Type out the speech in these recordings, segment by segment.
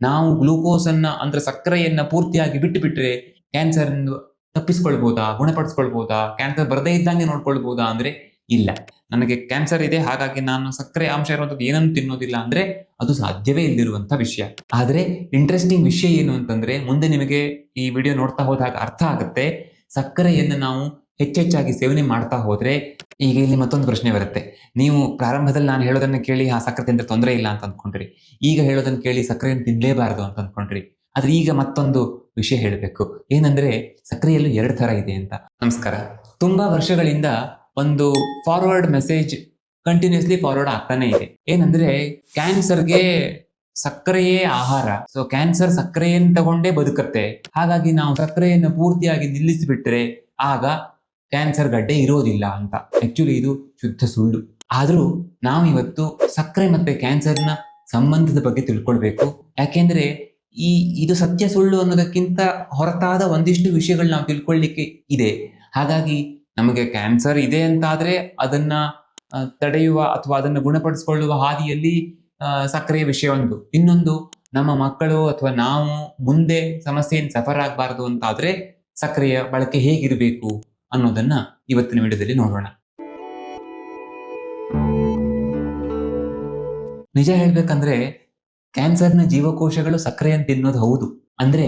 ನಾವು ಗ್ಲೂಕೋಸ್ ಅನ್ನ ಅಂದ್ರೆ ಸಕ್ಕರೆಯನ್ನ ಪೂರ್ತಿಯಾಗಿ ಬಿಟ್ಟು ಬಿಟ್ರೆ ಕ್ಯಾನ್ಸರ್ ತಪ್ಪಿಸ್ಕೊಳ್ಬಹುದಾ, ಗುಣಪಡಿಸ್ಕೊಳ್ಬಹುದಾ, ಕ್ಯಾನ್ಸರ್ ಬರದೇ ಇದ್ದಂಗೆ ನೋಡ್ಕೊಳ್ಬಹುದಾ ಅಂದ್ರೆ ಇಲ್ಲ. ನನಗೆ ಕ್ಯಾನ್ಸರ್ ಇದೆ, ಹಾಗಾಗಿ ನಾನು ಸಕ್ಕರೆ ಅಂಶ ಇರುವಂತದ್ದು ಏನನ್ನು ತಿನ್ನೋದಿಲ್ಲ ಅಂದ್ರೆ ಅದು ಸಾಧ್ಯವೇ ಇಲ್ದಿರುವಂತ ವಿಷಯ. ಆದ್ರೆ ಇಂಟ್ರೆಸ್ಟಿಂಗ್ ವಿಷಯ ಏನು ಅಂತಂದ್ರೆ, ಮುಂದೆ ನಿಮಗೆ ಈ ವಿಡಿಯೋ ನೋಡ್ತಾ ಹೋದಾಗ ಅರ್ಥ ಆಗುತ್ತೆ. ಸಕ್ಕರೆಯನ್ನು ನಾವು ಹೆಚ್ಚೆಚ್ಚಾಗಿ ಸೇವನೆ ಮಾಡ್ತಾ ಹೋದ್ರೆ, ಈಗ ಇಲ್ಲಿ ಮತ್ತೊಂದು ಪ್ರಶ್ನೆ ಬರುತ್ತೆ. ನೀವು ಪ್ರಾರಂಭದಲ್ಲಿ ನಾನು ಹೇಳೋದನ್ನ ಕೇಳಿ ಸಕ್ಕರೆ ತಿಂದ್ರೆ ತೊಂದರೆ ಇಲ್ಲ ಅಂತ ಅಂದ್ಕೊಂಡ್ರಿ, ಈಗ ಹೇಳೋದನ್ನ ಕೇಳಿ ಸಕ್ಕರೆಯನ್ನು ತಿನ್ಲೇಬಾರದು ಅಂತ ಅಂದ್ಕೊಂಡ್ರಿ. ಆದ್ರೆ ಈಗ ಮತ್ತೊಂದು ವಿಷಯ ಹೇಳಬೇಕು. ಏನಂದ್ರೆ ಸಕ್ಕರೆಯಲ್ಲೂ 2 ತರ ಇದೆ ಅಂತ. ನಮಸ್ಕಾರ. ತುಂಬಾ ವರ್ಷಗಳಿಂದ ಒಂದು ಫಾರ್ವರ್ಡ್ ಮೆಸೇಜ್ ಕಂಟಿನ್ಯೂಸ್ಲಿ ಫಾರ್ವರ್ಡ್ ಆಗ್ತಾನೆ ಇದೆ. ಏನಂದ್ರೆ ಕ್ಯಾನ್ಸರ್ಗೆ ಸಕ್ಕರೆಯೇ ಆಹಾರ. ಸೊ ಕ್ಯಾನ್ಸರ್ ಸಕ್ಕರೆಯನ್ನು ತಗೊಂಡೇ ಬದುಕತ್ತೆ, ಹಾಗಾಗಿ ನಾವು ಸಕ್ಕರೆಯನ್ನು ಪೂರ್ತಿಯಾಗಿ ನಿಲ್ಲಿಸಿಬಿಟ್ರೆ ಆಗ ಕ್ಯಾನ್ಸರ್ ಗಡ್ಡೆ ಇರೋದಿಲ್ಲ ಅಂತ. ಆಕ್ಚುಲಿ ಇದು ಶುದ್ಧ ಸುಳ್ಳು. ಆದ್ರೂ ನಾವು ಇವತ್ತು ಸಕ್ಕರೆ ಮತ್ತೆ ಕ್ಯಾನ್ಸರ್ನ ಸಂಬಂಧದ ಬಗ್ಗೆ ತಿಳ್ಕೊಳ್ಬೇಕು. ಯಾಕೆಂದ್ರೆ ಇದು ಸತ್ಯ ಸುಳ್ಳು ಅನ್ನೋದಕ್ಕಿಂತ ಹೊರತಾದ ಒಂದಿಷ್ಟು ವಿಷಯಗಳು ನಾವು ತಿಳ್ಕೊಳ್ಳಿಕ್ಕೆ ಇದೆ. ಹಾಗಾಗಿ ನಮಗೆ ಕ್ಯಾನ್ಸರ್ ಇದೆ ಅಂತಾದ್ರೆ ಅದನ್ನ ತಡೆಯುವ ಅಥವಾ ಅದನ್ನು ಗುಣಪಡಿಸಿಕೊಳ್ಳುವ ಹಾದಿಯಲ್ಲಿ ಸಕ್ಕರೆಯ ವಿಷಯ ಒಂದು. ಇನ್ನೊಂದು, ನಮ್ಮ ಮಕ್ಕಳು ಅಥವಾ ನಾವು ಮುಂದೆ ಸಮಸ್ಯೆಯನ್ನು ಸಫರ್ ಆಗಬಾರದು ಅಂತಾದ್ರೆ ಸಕ್ಕರೆಯ ಬಳಕೆ ಹೇಗಿರಬೇಕು ಅನ್ನೋದನ್ನ ಇವತ್ತಿನ ವಿಡಿಯೋದಲ್ಲಿ ನೋಡೋಣ. ನಿಜ ಹೇಳ್ಬೇಕಂದ್ರೆ ಕ್ಯಾನ್ಸರ್ನ ಜೀವಕೋಶಗಳು ಸಕ್ಕರೆಯನ್ನು ತಿನ್ನೋದು ಹೌದು. ಅಂದ್ರೆ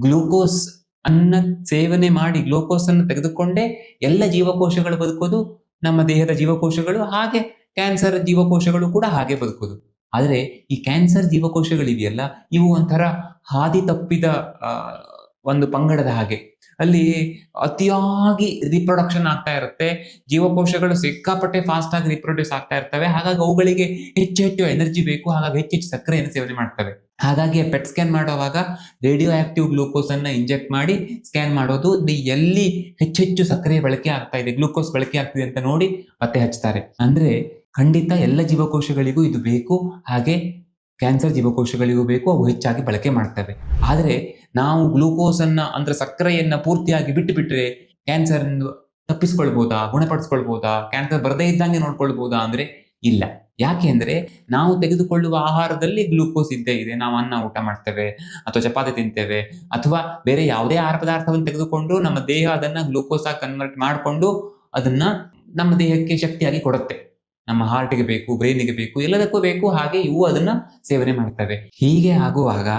ಗ್ಲೂಕೋಸ್ ಅನ್ನ ಸೇವನೆ ಮಾಡಿ ಗ್ಲೂಕೋಸ್ ಅನ್ನು ತೆಗೆದುಕೊಂಡೇ ಎಲ್ಲ ಜೀವಕೋಶಗಳು ಬದುಕೋದು, ನಮ್ಮ ದೇಹದ ಜೀವಕೋಶಗಳು ಹಾಗೆ ಕ್ಯಾನ್ಸರ್ ಜೀವಕೋಶಗಳು ಕೂಡ ಹಾಗೆ ಬದುಕೋದು. ಆದ್ರೆ ಈ ಕ್ಯಾನ್ಸರ್ ಜೀವಕೋಶಗಳಿವೆಯಲ್ಲ, ಇವು ಒಂಥರ ಹಾದಿ ತಪ್ಪಿದ ಒಂದು ಪಂಗಡದ ಹಾಗೆ. ಅಲ್ಲಿ ಅತಿಯಾಗಿ ರಿಪ್ರೊಡಕ್ಷನ್ ಆಗ್ತಾ ಇರುತ್ತೆ, ಜೀವಕೋಶಗಳು ಸಿಕ್ಕಾಪಟ್ಟೆ ಫಾಸ್ಟ್ ಆಗಿ ರಿಪ್ರೊಡ್ಯೂಸ್ ಆಗ್ತಾ ಇರ್ತವೆ. ಹಾಗಾಗಿ ಅವುಗಳಿಗೆ ಹೆಚ್ಚು ಹೆಚ್ಚು ಎನರ್ಜಿ ಬೇಕು, ಹಾಗಾಗಿ ಹೆಚ್ಚು ಸಕ್ಕರೆಯನ್ನು ಸೇವನೆ ಮಾಡ್ತವೆ. ಹಾಗಾಗಿ ಪೆಟ್ ಸ್ಕ್ಯಾನ್ ಮಾಡುವಾಗ ರೇಡಿಯೋ ಆಕ್ಟಿವ್ ಗ್ಲೂಕೋಸ್ ಅನ್ನ ಇಂಜೆಕ್ಟ್ ಮಾಡಿ ಸ್ಕ್ಯಾನ್ ಮಾಡೋದು, ಎಲ್ಲಿ ಹೆಚ್ಚೆಚ್ಚು ಸಕ್ಕರೆ ಬಳಕೆ ಆಗ್ತಾ ಇದೆ, ಗ್ಲೂಕೋಸ್ ಬಳಕೆ ಆಗ್ತಿದೆ ಅಂತ ನೋಡಿ ಪತ್ತೆ ಹಚ್ತಾರೆ. ಅಂದ್ರೆ ಖಂಡಿತ ಎಲ್ಲ ಜೀವಕೋಶಗಳಿಗೂ ಇದು ಬೇಕು, ಹಾಗೆ ಕ್ಯಾನ್ಸರ್ ಜೀವಕೋಶಗಳಿಗೂ ಬೇಕು, ಅವು ಹೆಚ್ಚಾಗಿ ಬಳಕೆ ಮಾಡ್ತವೆ. ಆದ್ರೆ ನಾವು ಗ್ಲೂಕೋಸ್ ಅನ್ನ ಅಂದ್ರೆ ಸಕ್ಕರೆಯನ್ನ ಪೂರ್ತಿಯಾಗಿ ಬಿಟ್ಟು ಬಿಟ್ರೆ ಕ್ಯಾನ್ಸರ್ ತಪ್ಪಿಸ್ಕೊಳ್ಬಹುದಾ, ಗುಣಪಡಿಸ್ಕೊಳ್ಬಹುದಾ, ಕ್ಯಾನ್ಸರ್ ಬರದೇ ಇದ್ದಂಗೆ ನೋಡ್ಕೊಳ್ಬಹುದಾ ಅಂದ್ರೆ ಇಲ್ಲ. ಯಾಕೆ ಅಂದ್ರೆ ನಾವು ತೆಗೆದುಕೊಳ್ಳುವ ಆಹಾರದಲ್ಲಿ ಗ್ಲೂಕೋಸ್ ಇದ್ದೇ ಇದೆ. ನಾವು ಅನ್ನ ಊಟ ಮಾಡ್ತೇವೆ ಅಥವಾ ಚಪಾತಿ ತಿಂತೇವೆ ಅಥವಾ ಬೇರೆ ಯಾವುದೇ ಆಹಾರ ಪದಾರ್ಥವನ್ನು ತೆಗೆದುಕೊಂಡು ನಮ್ಮ ದೇಹ ಅದನ್ನ ಗ್ಲೂಕೋಸ್ ಆಗಿ ಕನ್ವರ್ಟ್ ಮಾಡಿಕೊಂಡು ಅದನ್ನ ನಮ್ಮ ದೇಹಕ್ಕೆ ಶಕ್ತಿಯಾಗಿ ಕೊಡುತ್ತೆ. ನಮ್ಮ ಹಾರ್ಟ್ಗೆ ಬೇಕು, ಬ್ರೈನ್ಗೆ ಬೇಕು, ಎಲ್ಲದಕ್ಕೂ ಬೇಕು. ಹಾಗೆ ಇವು ಅದನ್ನ ಸೇವನೆ ಮಾಡ್ತವೆ. ಹೀಗೆ ಆಗುವಾಗ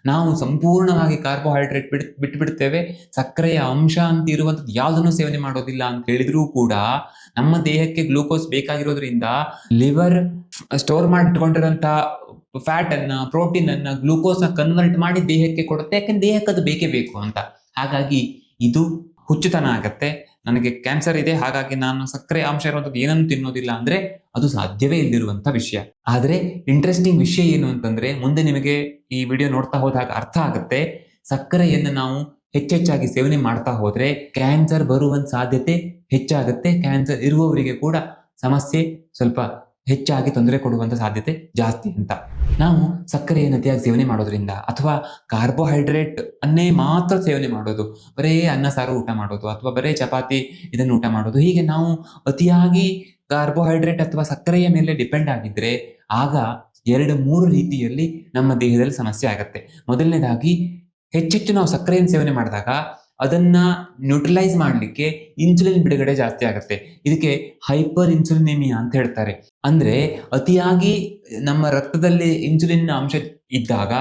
ನಾವು ಸಂಪೂರ್ಣವಾಗಿ ಕಾರ್ಬೋಹೈಡ್ರೇಟ್ ಬಿಟ್ಟು ಬಿಡ್ತೇವೆ. ಸಕ್ಕರೆಯ ಅಂಶ ಅಂತ ಇರುವಂತದ್ದು ಯಾವುದನ್ನು ಸೇವನೆ ಮಾಡೋದಿಲ್ಲ ಅಂತ ಹೇಳಿದ್ರೂ ಕೂಡ ನಮ್ಮ ದೇಹಕ್ಕೆ ಗ್ಲೂಕೋಸ್ ಬೇಕಾಗಿರೋದ್ರಿಂದ ಲಿವರ್ ಸ್ಟೋರ್ ಮಾಡಿಟ್ಕೊಂಡಿರೋಂತ ಫ್ಯಾಟ್ ಅನ್ನ, ಪ್ರೋಟೀನ್ ಅನ್ನ ಗ್ಲೂಕೋಸ್ ಕನ್ವರ್ಟ್ ಮಾಡಿ ದೇಹಕ್ಕೆ ಕೊಡುತ್ತೆ. ಯಾಕಂದ್ರೆ ದೇಹಕ್ಕೆ ಅದು ಬೇಕೇ ಬೇಕು ಅಂತ. ಹಾಗಾಗಿ ಇದು ಹುಚ್ಚುತನ ಆಗತ್ತೆ. ನನಗೆ ಕ್ಯಾನ್ಸರ್ ಇದೆ, ಹಾಗಾಗಿ ನಾನು ಸಕ್ಕರೆ ಅಂಶ ಇರುವಂತದ್ದು ಏನನ್ನು ತಿನ್ನೋದಿಲ್ಲ ಅಂದ್ರೆ ಅದು ಸಾಧ್ಯವೇ ಇಲ್ದಿರುವಂತ ವಿಷಯ. ಆದ್ರೆ ಇಂಟ್ರೆಸ್ಟಿಂಗ್ ವಿಷಯ ಏನು ಅಂತಂದ್ರೆ, ಮುಂದೆ ನಿಮಗೆ ಈ ವಿಡಿಯೋ ನೋಡ್ತಾ ಹೋದಾಗ ಅರ್ಥ ಆಗುತ್ತೆ. ಸಕ್ಕರೆಯನ್ನು ನಾವು ಹೆಚ್ಚೆಚ್ಚಾಗಿ ಸೇವನೆ ಮಾಡ್ತಾ ಹೋದ್ರೆ ಕ್ಯಾನ್ಸರ್ ಬರುವಂತ ಸಾಧ್ಯತೆ ಹೆಚ್ಚಾಗುತ್ತೆ. ಕ್ಯಾನ್ಸರ್ ಇರುವವರಿಗೆ ಕೂಡ ಸಮಸ್ಯೆ ಸ್ವಲ್ಪ ಹೆಚ್ಚಾಗಿ ತೊಂದರೆ ಕೊಡುವಂತ ಸಾಧ್ಯತೆ ಜಾಸ್ತಿ ಅಂತ. ನಾವು ಸಕ್ಕರೆಯನ್ನು ಅತಿಯಾಗಿ ಸೇವನೆ ಮಾಡೋದ್ರಿಂದ ಅಥವಾ ಕಾರ್ಬೋಹೈಡ್ರೇಟ್ ಅನ್ನೇ ಮಾತ್ರ ಸೇವನೆ ಮಾಡೋದು, ಬರೇ ಅನ್ನ ಸಾರು ಊಟ ಮಾಡೋದು ಅಥವಾ ಬರೇ ಚಪಾತಿ ಇದನ್ನು ಊಟ ಮಾಡೋದು, ಹೀಗೆ ನಾವು ಅತಿಯಾಗಿ ಕಾರ್ಬೋಹೈಡ್ರೇಟ್ ಅಥವಾ ಸಕ್ಕರೆಯ ಮೇಲೆ ಡಿಪೆಂಡ್ ಆಗಿದ್ರೆ ಆಗ 2-3 ರೀತಿಯಲ್ಲಿ ನಮ್ಮ ದೇಹದಲ್ಲಿ ಸಮಸ್ಯೆ ಆಗತ್ತೆ. ಮೊದಲನೇದಾಗಿ, ಹೆಚ್ಚೆಚ್ಚು ನಾವು ಸಕ್ಕರೆಯನ್ನು ಸೇವನೆ ಮಾಡಿದಾಗ ಅದನ್ನ ನ್ಯೂಟ್ರಲೈಸ್ ಮಾಡಲಿಕ್ಕೆ ಇನ್ಸುಲಿನ್ ಬಿಡುಗಡೆ ಜಾಸ್ತಿ ಆಗುತ್ತೆ. ಇದಕ್ಕೆ ಹೈಪರ್ ಇನ್ಸುಲಿನೇಮಿಯಾ ಅಂತ ಹೇಳ್ತಾರೆ. ಅಂದ್ರೆ ಅತಿಯಾಗಿ ನಮ್ಮ ರಕ್ತದಲ್ಲಿ ಇನ್ಸುಲಿನ್ ಅಂಶ ಇದ್ದಾಗ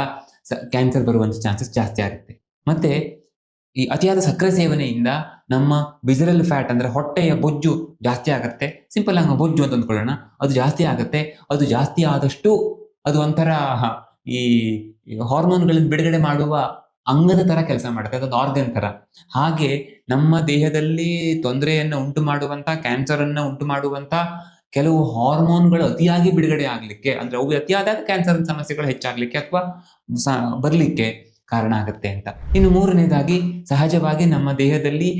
ಕ್ಯಾನ್ಸರ್ ಬರುವಂತ ಚಾನ್ಸಸ್ ಜಾಸ್ತಿ ಆಗುತ್ತೆ. ಮತ್ತೆ ಈ ಅತಿಯಾದ ಸಕ್ಕರೆ ಸೇವನೆಯಿಂದ ನಮ್ಮ ವಿಸರಲ್ ಫ್ಯಾಟ್ ಅಂದ್ರೆ ಹೊಟ್ಟೆಯ ಬೊಜ್ಜು ಜಾಸ್ತಿ ಆಗುತ್ತೆ. ಸಿಂಪಲ್ ಆಗಿ ಬೊಜ್ಜು ಅಂತ ಅಂದ್ಕೊಳ್ಳೋಣ, ಅದು ಜಾಸ್ತಿ ಆಗುತ್ತೆ. ಅದು ಜಾಸ್ತಿ ಆದಷ್ಟು ಅದು ಒಂಥರ ಈ ಹಾರ್ಮೋನ್ಗಳನ್ನು ಬಿಡುಗಡೆ ಮಾಡುವ ಅಂಗದ ತರ ಕೆಲಸ ಮಾಡುತ್ತೆ, ಅದೊಂದು ಆರ್ಗನ್ ತರ. ಹಾಗೆ ನಮ್ಮ ದೇಹದಲ್ಲಿ ತೊಂದರೆಯನ್ನು ಉಂಟು ಮಾಡುವಂತ, ಕ್ಯಾನ್ಸರ್ ಅನ್ನ ಉಂಟು ಮಾಡುವಂತ ಕೆಲವು ಹಾರ್ಮೋನ್ಗಳು ಅತಿಯಾಗಿ ಬಿಡುಗಡೆ ಆಗ್ಲಿಕ್ಕೆ, ಅಂದ್ರೆ ಅವು ಅತಿಯಾದಾಗ ಕ್ಯಾನ್ಸರ್ ಸಮಸ್ಯೆಗಳು ಹೆಚ್ಚಾಗ್ಲಿಕ್ಕೆ ಅಥವಾ ಬರ್ಲಿಕ್ಕೆ ಕಾರಣ ಆಗುತ್ತೆ ಅಂತ. ಇನ್ನು 3ನೇದಾಗಿ, ಸಹಜವಾಗಿ ನಮ್ಮ ದೇಹದಲ್ಲಿ,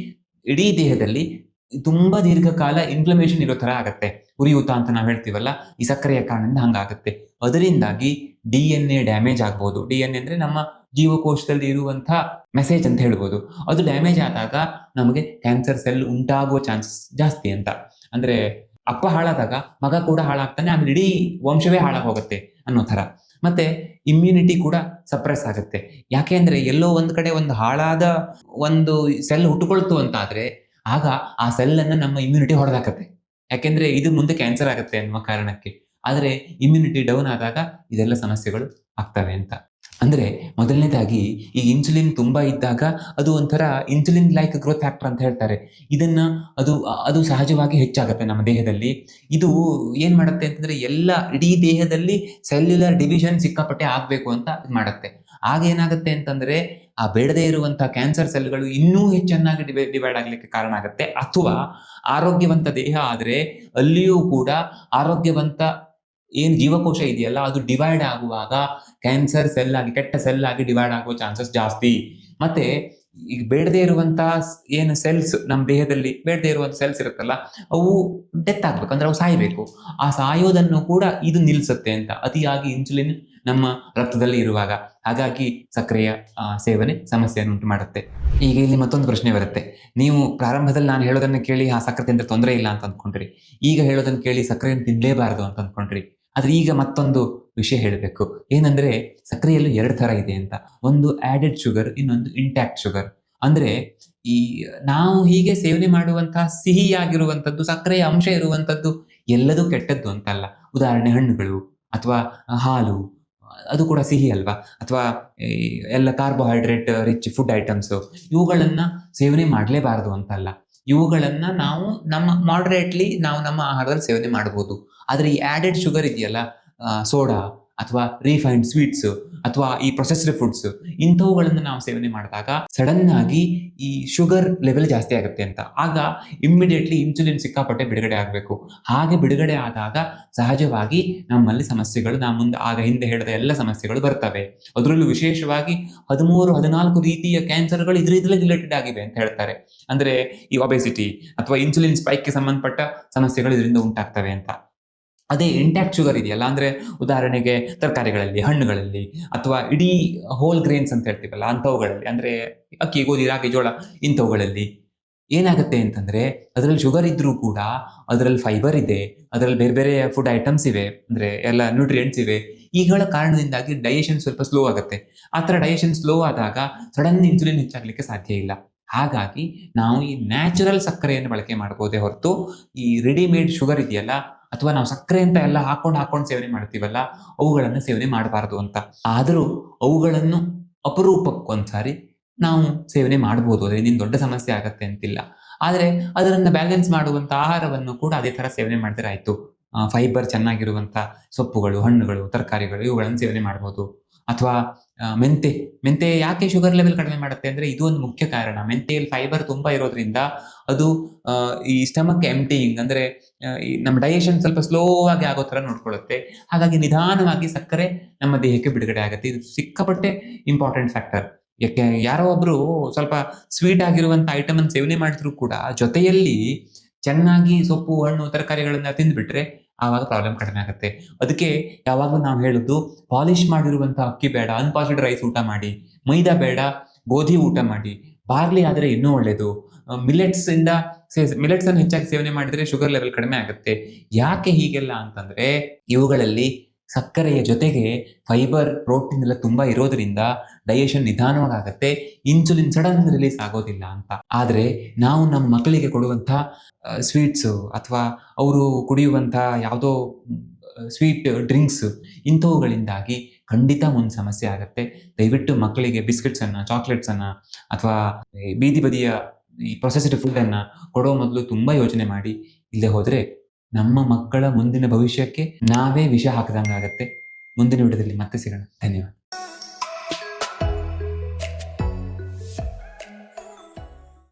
ಇಡೀ ದೇಹದಲ್ಲಿ ತುಂಬಾ ದೀರ್ಘಕಾಲ ಇನ್ಫ್ಲಮೇಷನ್ ಇರೋ ತರ ಆಗತ್ತೆ, ಉರಿಯೂತ ಅಂತ ನಾವು ಹೇಳ್ತೀವಲ್ಲ, ಈ ಸಕ್ಕರೆಯ ಕಾರಣದಿಂದ ಹಂಗಾಗುತ್ತೆ. ಅದರಿಂದಾಗಿ DNA ಡ್ಯಾಮೇಜ್ ಆಗ್ಬೋದು. DNA ಅಂದ್ರೆ ನಮ್ಮ ಜೀವಕೋಶದಲ್ಲಿ ಇರುವಂತಹ ಮೆಸೇಜ್ ಅಂತ ಹೇಳ್ಬೋದು. ಅದು ಡ್ಯಾಮೇಜ್ ಆದಾಗ ನಮಗೆ ಕ್ಯಾನ್ಸರ್ ಸೆಲ್ ಉಂಟಾಗುವ ಚಾನ್ಸಸ್ ಜಾಸ್ತಿ ಅಂತ. ಅಂದ್ರೆ ಅಪ್ಪ ಹಾಳಾದಾಗ ಮಗ ಕೂಡ ಹಾಳಾಗ್ತಾನೆ, ಆಮೇಲೆ ಇಡೀ ವಂಶವೇ ಹಾಳಾಗಿ ಹೋಗುತ್ತೆ ಅನ್ನೋ ತರ. ಮತ್ತೆ ಇಮ್ಯುನಿಟಿ ಕೂಡ ಸಪ್ರೆಸ್ ಆಗುತ್ತೆ. ಯಾಕೆ ಅಂದ್ರೆ ಎಲ್ಲೋ ಒಂದ್ ಕಡೆ ಒಂದು ಹಾಳಾದ ಒಂದು ಸೆಲ್ ಹುಟ್ಟುಕೊಳ್ತು ಅಂತಾದ್ರೆ ಆಗ ಆ ಸೆಲ್ ಅನ್ನ ನಮ್ಮ ಇಮ್ಯುನಿಟಿ ಹೊಡೆದಾಕತ್ತೆ. ಯಾಕೆಂದ್ರೆ ಇದು ಮುಂದೆ ಕ್ಯಾನ್ಸರ್ ಆಗುತ್ತೆ ಅನ್ನುವ ಕಾರಣಕ್ಕೆ. ಆದ್ರೆ ಇಮ್ಯುನಿಟಿ ಡೌನ್ ಆದಾಗ ಇದೆಲ್ಲ ಸಮಸ್ಯೆಗಳು ಆಗ್ತವೆ ಅಂತ. ಅಂದ್ರೆ ಮೊದಲನೇದಾಗಿ ಈ ಇನ್ಸುಲಿನ್ ತುಂಬಾ ಇದ್ದಾಗ ಅದು ಒಂಥರ ಇನ್ಸುಲಿನ್ ಲೈಕ್ ಗ್ರೋತ್ ಫ್ಯಾಕ್ಟರ್ ಅಂತ ಹೇಳ್ತಾರೆ. ಇದನ್ನ ಅದು ಸಹಜವಾಗಿ ಹೆಚ್ಚಾಗುತ್ತೆ ನಮ್ಮ ದೇಹದಲ್ಲಿ. ಇದು ಏನ್ ಮಾಡುತ್ತೆ ಅಂತಂದ್ರೆ ಇಡೀ ದೇಹದಲ್ಲಿ ಸೆಲ್ಯುಲರ್ ಡಿವಿಷನ್ ಸಿಕ್ಕಾಪಟ್ಟೆ ಆಗ್ಬೇಕು ಅಂತ ಇದ್ ಮಾಡುತ್ತೆ. ಆಗ ಏನಾಗುತ್ತೆ ಅಂತಂದ್ರೆ ಆ ಬೇಡದೇ ಇರುವಂತಹ ಕ್ಯಾನ್ಸರ್ ಸೆಲ್ಗಳು ಇನ್ನೂ ಹೆಚ್ಚನ್ನಾಗಿ ಡಿವೈಡ್ ಆಗ್ಲಿಕ್ಕೆ ಕಾರಣ ಆಗುತ್ತೆ. ಅಥವಾ ಆರೋಗ್ಯವಂತ ದೇಹ ಆದ್ರೆ ಅಲ್ಲಿಯೂ ಕೂಡ ಆರೋಗ್ಯವಂತ ಏನ್ ಜೀವಕೋಶ ಇದೆಯಲ್ಲ ಅದು ಡಿವೈಡ್ ಆಗುವಾಗ ಕ್ಯಾನ್ಸರ್ ಸೆಲ್ ಆಗಿ ಕೆಟ್ಟ ಸೆಲ್ ಆಗಿ ಡಿವೈಡ್ ಆಗುವ ಚಾನ್ಸಸ್ ಜಾಸ್ತಿ. ಮತ್ತೆ ಈಗ ಬೇಡದೇ ಇರುವಂತಹ ಏನು ಸೆಲ್ಸ್ ನಮ್ಮ ದೇಹದಲ್ಲಿ ಬೇಡದೇ ಇರುವಂತ ಸೆಲ್ಸ್ ಇರುತ್ತಲ್ಲ ಅವು ಡೆತ್ ಆಗ್ಬೇಕು, ಅಂದ್ರೆ ಅವು ಸಾಯ್ಬೇಕು. ಆ ಸಾಯೋದನ್ನು ಕೂಡ ಇದು ನಿಲ್ಸುತ್ತೆ ಅಂತ, ಅತಿಯಾಗಿ ಇನ್ಸುಲಿನ್ ನಮ್ಮ ರಕ್ತದಲ್ಲಿ ಇರುವಾಗ. ಹಾಗಾಗಿ ಸಕ್ಕರೆಯ ಸೇವನೆ ಸಮಸ್ಯೆಯನ್ನು ಉಂಟು ಮಾಡುತ್ತೆ. ಈಗ ಇಲ್ಲಿ ಮತ್ತೊಂದು ಪ್ರಶ್ನೆ ಬರುತ್ತೆ. ನೀವು ಪ್ರಾರಂಭದಲ್ಲಿ ನಾನು ಹೇಳೋದನ್ನ ಕೇಳಿ ಸಕ್ಕರೆ ತಿಂದ್ರೆ ತೊಂದರೆ ಇಲ್ಲ ಅಂತ ಅಂದ್ಕೊಂಡ್ರಿ, ಈಗ ಹೇಳೋದನ್ನ ಕೇಳಿ ಸಕ್ಕರೆಯನ್ನು ತಿನ್ಲೇಬಾರದು ಅಂತ ಅಂದ್ಕೊಂಡ್ರಿ. ಆದ್ರೆ ಈಗ ಮತ್ತೊಂದು ವಿಷಯ ಹೇಳಬೇಕು. ಏನಂದ್ರೆ ಸಕ್ಕರೆಯಲ್ಲೂ 2 ತರ ಇದೆ ಅಂತ. ಒಂದು ಆಡೆಡ್ ಶುಗರ್, ಇನ್ನೊಂದು ಇಂಟ್ಯಾಕ್ಟ್ ಶುಗರ್. ಅಂದ್ರೆ ಈ ನಾವು ಹೀಗೆ ಸೇವನೆ ಮಾಡುವಂತಹ ಸಿಹಿಯಾಗಿರುವಂತದ್ದು ಸಕ್ಕರೆಯ ಅಂಶ ಇರುವಂತದ್ದು ಎಲ್ಲದೂ ಕೆಟ್ಟದ್ದು ಅಂತಲ್ಲ. ಉದಾಹರಣೆ ಹಣ್ಣುಗಳು ಅಥವಾ ಹಾಲು, ಅದು ಕೂಡ ಸಿಹಿ ಅಲ್ವಾ? ಅಥವಾ ಎಲ್ಲ ಕಾರ್ಬೋಹೈಡ್ರೇಟ್ ರಿಚ್ ಫುಡ್ ಐಟಮ್ಸ್, ಇವುಗಳನ್ನ ಸೇವನೆ ಮಾಡಲೇಬಾರದು ಅಂತಲ್ಲ. ಇವುಗಳನ್ನ ನಾವು ನಾವು ನಮ್ಮ ಆಹಾರದಲ್ಲಿ ಸೇವನೆ ಮಾಡಬಹುದು. ಆದ್ರೆ ಈ ಆಡೆಡ್ ಶುಗರ್ ಇದೆಯಲ್ಲ, ಸೋಡಾ ಅಥವಾ ರಿಫೈನ್ಡ್ ಸ್ವೀಟ್ಸ್ ಅಥವಾ ಈ ಪ್ರೊಸೆಸ್ಡ್ ಫುಡ್ಸ್, ಇಂಥವುಗಳನ್ನು ನಾವು ಸೇವನೆ ಮಾಡಿದಾಗ ಸಡನ್ ಆಗಿ ಈ ಶುಗರ್ ಲೆವೆಲ್ ಜಾಸ್ತಿ ಆಗುತ್ತೆ ಅಂತ. ಆಗ ಇಮ್ಮಿಡಿಯೇಟ್ಲಿ ಇನ್ಸುಲಿನ್ ಸಿಕ್ಕಾಪಟ್ಟೆ ಬಿಡುಗಡೆ ಆಗಬೇಕು. ಹಾಗೆ ಬಿಡುಗಡೆ ಆದಾಗ ಸಹಜವಾಗಿ ನಮ್ಮಲ್ಲಿ ಸಮಸ್ಯೆಗಳು, ಹಿಂದೆ ಹೇಳಿದ ಎಲ್ಲ ಸಮಸ್ಯೆಗಳು ಬರ್ತವೆ. ಅದರಲ್ಲೂ ವಿಶೇಷವಾಗಿ 13-14 ರೀತಿಯ ಕ್ಯಾನ್ಸರ್ಗಳು ಇದರಿಂದ ರಿಲೇಟೆಡ್ ಆಗಿವೆ ಅಂತ ಹೇಳ್ತಾರೆ. ಅಂದ್ರೆ ಈ ಒಬೆಸಿಟಿ ಅಥವಾ ಇನ್ಸುಲಿನ್ ಸ್ಪೈಕ್ಗೆ ಸಂಬಂಧಪಟ್ಟ ಸಮಸ್ಯೆಗಳು ಇದರಿಂದ ಉಂಟಾಗ್ತವೆ ಅಂತ. ಅದೇ ಇಂಟ್ಯಾಕ್ಟ್ ಶುಗರ್ ಇದೆಯಲ್ಲ, ಅಂದ್ರೆ ಉದಾಹರಣೆಗೆ ತರಕಾರಿಗಳಲ್ಲಿ, ಹಣ್ಣುಗಳಲ್ಲಿ ಅಥವಾ ಇಡೀ ಹೋಲ್ ಗ್ರೇನ್ಸ್ ಅಂತ ಹೇಳ್ತೀವಲ್ಲ ಅಂಥವುಗಳಲ್ಲಿ, ಅಂದ್ರೆ ಅಕ್ಕಿ, ಗೋಧಿ, ರಾಗಿ, ಜೋಳ, ಇಂಥವುಗಳಲ್ಲಿ ಏನಾಗುತ್ತೆ ಅಂತಂದ್ರೆ ಅದರಲ್ಲಿ ಶುಗರ್ ಇದ್ರೂ ಕೂಡ ಅದರಲ್ಲಿ ಫೈಬರ್ ಇದೆ, ಅದರಲ್ಲಿ ಬೇರೆ ಬೇರೆ ಫುಡ್ ಐಟಮ್ಸ್ ಇವೆ, ಅಂದ್ರೆ ಎಲ್ಲ ನ್ಯೂಟ್ರಿಯೆಂಟ್ಸ್ ಇವೆ. ಈಗಳ ಕಾರಣದಿಂದಾಗಿ ಡೈಜೆಷನ್ ಸ್ವಲ್ಪ ಸ್ಲೋ ಆಗುತ್ತೆ. ಆ ಥರ ಡೈಜೆಷನ್ ಸ್ಲೋ ಆದಾಗ ಸಡನ್ ಇನ್ಸುಲಿನ್ ಹೆಚ್ಚಾಗ್ಲಿಕ್ಕೆ ಸಾಧ್ಯ ಇಲ್ಲ. ಹಾಗಾಗಿ ನಾವು ಈ ನ್ಯಾಚುರಲ್ ಸಕ್ಕರೆಯನ್ನು ಬಳಕೆ ಮಾಡಬಹುದೇ ಹೊರತು ಈ ರೆಡಿಮೇಡ್ ಶುಗರ್ ಇದೆಯಲ್ಲ, ಅಥವಾ ನಾವು ಸಕ್ಕರೆ ಅಂತ ಎಲ್ಲ ಹಾಕೊಂಡು ಸೇವನೆ ಮಾಡ್ತೀವಲ್ಲ, ಅವುಗಳನ್ನು ಸೇವನೆ ಮಾಡಬಾರದು ಅಂತ. ಆದರೂ ಅವುಗಳನ್ನು ಅಪರೂಪಕ್ಕೊಂದ್ಸಾರಿ ನಾವು ಸೇವನೆ ಮಾಡಬಹುದು, ಅದರಿಂದ ದೊಡ್ಡ ಸಮಸ್ಯೆ ಆಗತ್ತೆ ಅಂತಿಲ್ಲ. ಆದ್ರೆ ಅದನ್ನ ಬ್ಯಾಲೆನ್ಸ್ ಮಾಡುವಂತ ಆಹಾರವನ್ನು ಕೂಡ ಅದೇ ತರ ಸೇವನೆ ಮಾಡಿದ್ರೆ ಆಯ್ತು. ಫೈಬರ್ ಚೆನ್ನಾಗಿರುವಂತ ಸೊಪ್ಪುಗಳು, ಹಣ್ಣುಗಳು, ತರಕಾರಿಗಳು, ಇವುಗಳನ್ನು ಸೇವನೆ ಮಾಡಬಹುದು. ಅಥವಾ ಮೆಂತೆ ಯಾಕೆ ಶುಗರ್ ಲೆವೆಲ್ ಕಡಿಮೆ ಮಾಡುತ್ತೆ ಅಂದ್ರೆ ಇದು ಒಂದು ಮುಖ್ಯ ಕಾರಣ. ಮೆಂತೆಯಲ್ಲಿ ಫೈಬರ್ ತುಂಬಾ ಇರೋದ್ರಿಂದ ಅದು ಈ ಸ್ಟಮಕ್ ಎಂಪ್ಟಿಯಿಂಗ್, ಅಂದ್ರೆ ನಮ್ಮ ಡೈಜೆಷನ್ ಸ್ವಲ್ಪ ಸ್ಲೋ ಆಗಿ ಆಗೋ ತರ ನೋಡ್ಕೊಳ್ಳುತ್ತೆ. ಹಾಗಾಗಿ ನಿಧಾನವಾಗಿ ಸಕ್ಕರೆ ನಮ್ಮ ದೇಹಕ್ಕೆ ಬಿಡುಗಡೆ ಆಗುತ್ತೆ. ಇದು ಸಿಕ್ಕಾಪಟ್ಟೆ ಇಂಪಾರ್ಟೆಂಟ್ ಫ್ಯಾಕ್ಟರ್. ಯಾಕೆ ಯಾರೋ ಒಬ್ರು ಸ್ವಲ್ಪ ಸ್ವೀಟ್ ಆಗಿರುವಂತ ಐಟಮ್ ಅನ್ನು ಸೇವನೆ ಮಾಡಿದ್ರು ಕೂಡ ಜೊತೆಯಲ್ಲಿ ಚೆನ್ನಾಗಿ ಸೊಪ್ಪು, ಹಣ್ಣು, ತರಕಾರಿಗಳನ್ನ ತಿಂದ್ಬಿಟ್ರೆ ಆವಾಗ ಪ್ರಾಬ್ಲಮ್ ಕಡಿಮೆ ಆಗುತ್ತೆ. ಅದಕ್ಕೆ ಯಾವಾಗಲೂ ನಾವು ಹೇಳುದು, ಪಾಲಿಶ್ ಮಾಡಿರುವಂತಹ ಅಕ್ಕಿ ಬೇಡ, ಅನ್ಪಾಲಿಶ್ಡ್ ರೈಸ್ ಊಟ ಮಾಡಿ. ಮೈದಾ ಬೇಡ, ಗೋಧಿ ಊಟ ಮಾಡಿ. ಬಾರ್ಲಿ ಆದ್ರೆ ಇನ್ನೂ ಒಳ್ಳೇದು. ಮಿಲೆಟ್ಸ್ ಅನ್ನು ಹೆಚ್ಚಾಗಿ ಸೇವನೆ ಮಾಡಿದ್ರೆ ಶುಗರ್ ಲೆವೆಲ್ ಕಡಿಮೆ ಆಗುತ್ತೆ. ಯಾಕೆ ಹೀಗೆಲ್ಲ ಅಂತಂದ್ರೆ ಇವುಗಳಲ್ಲಿ ಸಕ್ಕರೆಯ ಜೊತೆಗೆ ಫೈಬರ್, ಪ್ರೋಟೀನ್ ಎಲ್ಲ ತುಂಬಾ ಇರೋದ್ರಿಂದ ಡೈಜೆಷನ್ ನಿಧಾನವಾಗುತ್ತೆ, ಇನ್ಸುಲಿನ್ ಸಡನ್ ರಿಲೀಸ್ ಆಗೋದಿಲ್ಲ ಅಂತ. ಆದ್ರೆ ನಾವು ನಮ್ಮ ಮಕ್ಕಳಿಗೆ ಕೊಡುವಂತಹ ಸ್ವೀಟ್ಸ್ ಅಥವಾ ಅವರು ಕುಡಿಯುವಂತಹ ಯಾವುದೋ ಸ್ವೀಟ್ ಡ್ರಿಂಕ್ಸ್, ಇಂಥವುಗಳಿಂದಾಗಿ ಖಂಡಿತ ಮುಂದೆ ಸಮಸ್ಯೆ ಆಗುತ್ತೆ. ದಯವಿಟ್ಟು ಮಕ್ಕಳಿಗೆ ಬಿಸ್ಕೆಟ್ಸ್ ಅನ್ನ, ಚಾಕ್ಲೇಟ್ಸ್ ಅನ್ನ ಅಥವಾ ಬೀದಿ ಬದಿಯ ಈ ಪ್ರೊಸೆಸ್ಡ್ ಫುಡ್ ಅನ್ನ ಕೊಡೋ ಮೊದಲು ತುಂಬಾ ಯೋಚನೆ ಮಾಡಿ. ಇಲ್ಲದೆ ಹೋದ್ರೆ ನಮ್ಮ ಮಕ್ಕಳ ಮುಂದಿನ ಭವಿಷ್ಯಕ್ಕೆ ನಾವೇ ವಿಷ ಹಾಕದಂಗಾಗತ್ತೆ. ಮುಂದಿನ ವಿಡಿಯೋದಲ್ಲಿ ಮತ್ತೆ ಸಿಗೋಣ. ಧನ್ಯವಾದ.